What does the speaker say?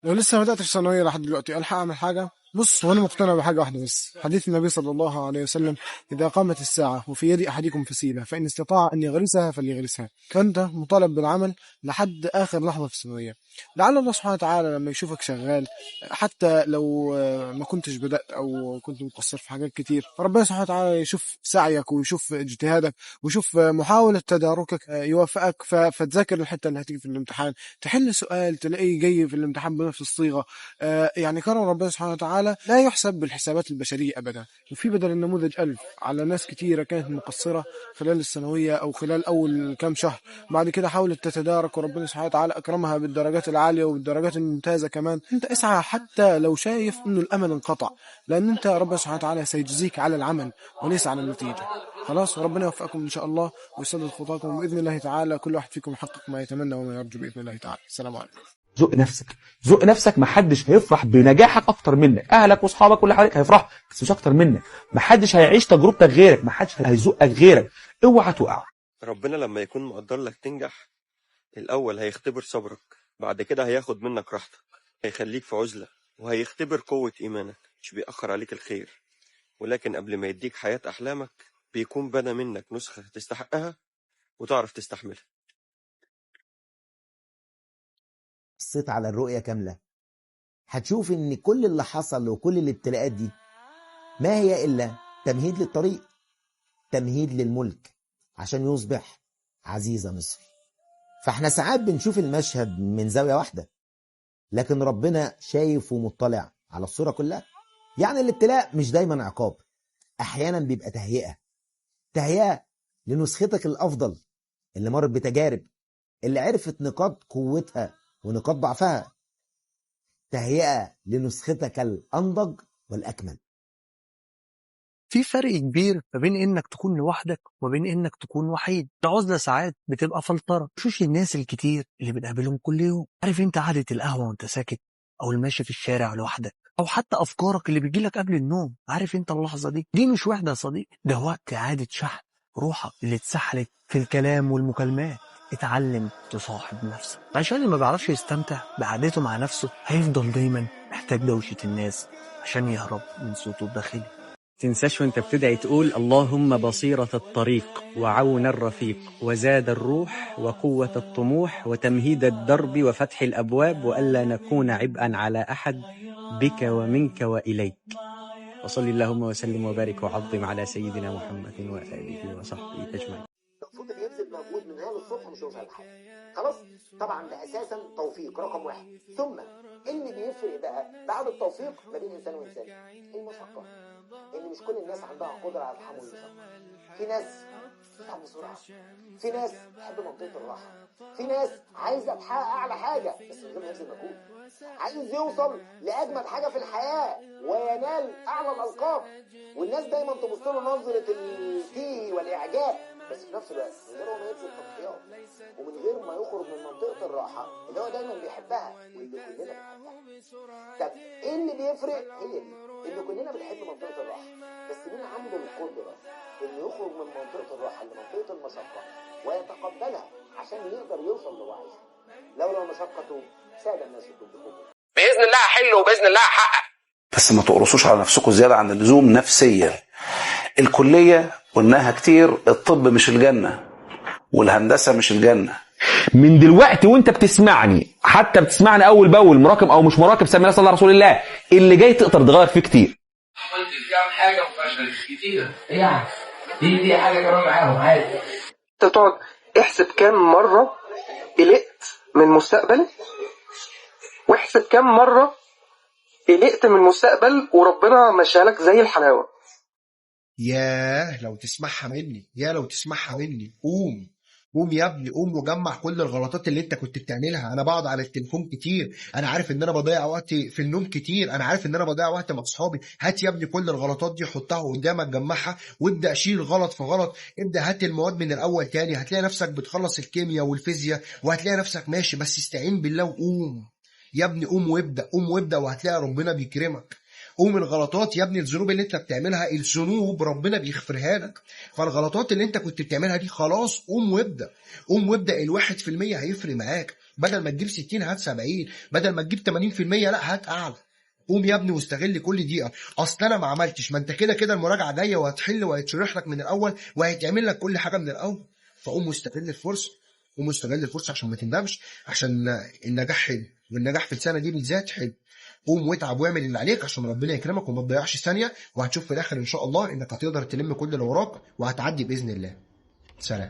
لو لسه ما بدأتش ثانوية لحد دلوقتي ألحق أعمل حاجة. بص، وأنا مقتنع بحاجة واحدة بس، حديث النبي صلى الله عليه وسلم: إذا قامت الساعة وفي يد أحدكم فسيلة فإن استطاع أن يغرسها فليغرسها. فأنت مطالب بالعمل لحد آخر لحظة في الثانوية. لعل الله سبحانه وتعالى لما يشوفك شغال، حتى لو ما كنتش بدأت أو كنت مقصر في حاجات كتير، فربنا سبحانه وتعالى يشوف سعيك ويشوف اجتهادك ويشوف محاولة تداركك، يوفقك فتذاكر الحتة اللي هتيجي في الامتحان، تحل سؤال تلاقيه جاي في الامتحان بنفس الصيغة. يعني كرم ربنا سبحانه وتعالى لا يحسب بالحسابات البشرية أبدا. وفي بدل النموذج ألف على ناس كتيرة كانت مقصرة خلال الثانوية أو خلال أول كام شهر، بعد كده حاولت تتدارك وربنا سبحانه وتعالى أكرمها بالدرجات العالية وبالدرجات الممتازة كمان. أنت اسعى حتى لو شايف إنه الأمل انقطع، لأن أنت ربنا سبحانه وتعالى سيجزيك على العمل وليس على النتيجة. خلاص، وربنا يوفقكم إن شاء الله ويسدد خطاكم بإذن الله تعالى. كل واحد فيكم يحقق ما يتمنى وما يرجو بإذن الله تعالى. السلام عليكم. زق نفسك، زق نفسك. محدش هيفرح بنجاحك اكتر منك، اهلك واصحابك كل حواليك هيفرحوا بس مش اكتر منك. محدش هيعيش تجربتك غيرك، محدش هيزقك غيرك. اوعى تقع. ربنا لما يكون مقدر لك تنجح، الأول هيختبر صبرك، بعد كده هياخد منك راحتك، هيخليك في عزلة، وهيختبر قوة إيمانك. مش بيأخر عليك الخير، ولكن قبل ما يديك حياة أحلامك بيكون بنى منك نسخة تستحقها وتعرف تستحملها. بصيت على الرؤية كاملة، هتشوف ان كل اللي حصل وكل الابتلاءات دي ما هي الا تمهيد للطريق، تمهيد للملك عشان يصبح عزيز مصر. فاحنا ساعات بنشوف المشهد من زاوية واحدة، لكن ربنا شايف ومطلع على الصورة كلها. يعني الابتلاء مش دايما عقاب، احيانا بيبقى تهيئة لنسختك الافضل، اللي مرت بتجارب، اللي عرفت نقاط قوتها ونقاط ضعفها، تهيئة لنسختك الأنضج والأكمل. في فرق كبير ما بين انك تكون لوحدك وما بين انك تكون وحيد. العزلة ساعات بتبقى فلترة، شوش الناس الكتير اللي بنقابلهم كل يوم. عارف انت قعدة القهوة وانت ساكت، او المشي في الشارع لوحدك، او حتى افكارك اللي بيجيلك قبل النوم. عارف انت اللحظة دي مش وحدة يا صديقي، ده وقت اعادة شحن روحك اللي اتسحلت في الكلام والمكالمات. اتعلم تصاحب نفسك، عشان اللي ما بيعرفش يستمتع بقعدته مع نفسه هيفضل دايما محتاج دوشة الناس عشان يهرب من صوته الداخلي. تنساش وانت بتدعي تقول: اللهم بصيرة الطريق وعون الرفيق وزاد الروح وقوة الطموح وتمهيد الدرب وفتح الأبواب وألا نكون عبئا على أحد بك ومنك وإليك. وصلي اللهم وسلم وبارك وعظم على سيدنا محمد وآله وصحبه أجمعين. المفروض اللي يبذل مجهود من هنا للصبح مش هيوصل لحاجه. خلاص، طبعا ده اساسا توفيق رقم واحد. ثم اللي بيفرق بقى بعد التوفيق ما بين انسان وانسان المشقه، ان مش كل الناس عندها قدره على تحمل المشقه. في ناس بتتعب بسرعه، في ناس بتحب منطقه الراحه، في ناس عايزه تحقق اعلى حاجه بس من غير ما يبذل مجهود، عايز يوصل لاجمد حاجه في الحياه وينال اعلى الالقاب. والناس دايما تبص له نظره التيه والاعجاب، بس في نفس الوقت من غير ما يبذل تضحيات ومن غير ما يخرج من منطقه الراحه اللي هو دايما بيحبها واللي كلنا بنحبها. طب ايه اللي بيفرق؟ هي دي اللي كلنا بنحب منطقه الراحه، بس مين عنده القدره انه يخرج من منطقه الراحه لمنطقه المشقه ويتقبلها عشان يقدر يوصل لوعيه. لولا المشقه ساد الناس كلهم. باذن الله هحل وباذن الله هحقق، بس ما تقرصوش على نفسكم زياده عن اللزوم نفسيا. الكليه قلناها كتير، الطب مش الجنه والهندسه مش الجنه. من دلوقتي وانت بتسمعني، حتى بتسمعني اول باول، مراقب او مش مراقب، سمي الله صلى الله على رسول الله، اللي جاي تقدر تغير فيه كتير. عملت كام حاجه وفشلت كتير، يعني دي حاجه كمان معاهم عادي. انت تقعد احسب كام مره قلقت من المستقبل، واحسب كام مره قلقت من المستقبل وربنا مشالك زي الحلاوه. ياه لو تسمعها مني، يا لو تسمعها مني. قوم يا ابني، قوم وجمع كل الغلطات اللي انت كنت بتعملها. انا بقعد على التليفون كتير، انا عارف ان انا بضيع وقتي في النوم كتير، انا عارف ان انا بضيع وقت مع اصحابي. هات يا ابني كل الغلطات دي حطها قدامك، جمعها وابدا شيل غلط في غلط. ابدا هات المواد من الاول تاني، هتلاقي نفسك بتخلص الكيمياء والفيزياء وهتلاقي نفسك ماشي. بس استعين بالله وقوم يا ابني، قوم وابدا وهتلاقي ربنا بيكرمك. قوم الغلطات يا ابني، الذنوب اللي انت بتعملها الذنوب ربنا بيغفرها لك، فالغلطات اللي انت كنت بتعملها دي خلاص قوم وابدا. 1% هيفرق معاك. بدل ما تجيب 60 هات 70، بدل ما تجيب 80% لا هات اعلى. قوم يا ابني واستغل كل دقيقه. اصل انا ما عملتش، ما انت كده كده المراجعه جايه وهتحل وهيتشرح لك من الاول وهيتعمل لك كل حاجه من الاول. فقوم واستغل الفرصه، قوم واستغل الفرصه عشان ما تندمش، عشان النجاح حلو، والنجاح في السنه دي بالذات حلو. قوم واتعب واعمل اللي عليك عشان ربنا يكرمك وما تضيعش ثانيه، وهتشوف في الاخر ان شاء الله انك هتقدر تلم كل اللي وراك وهتعدي باذن الله. سلام.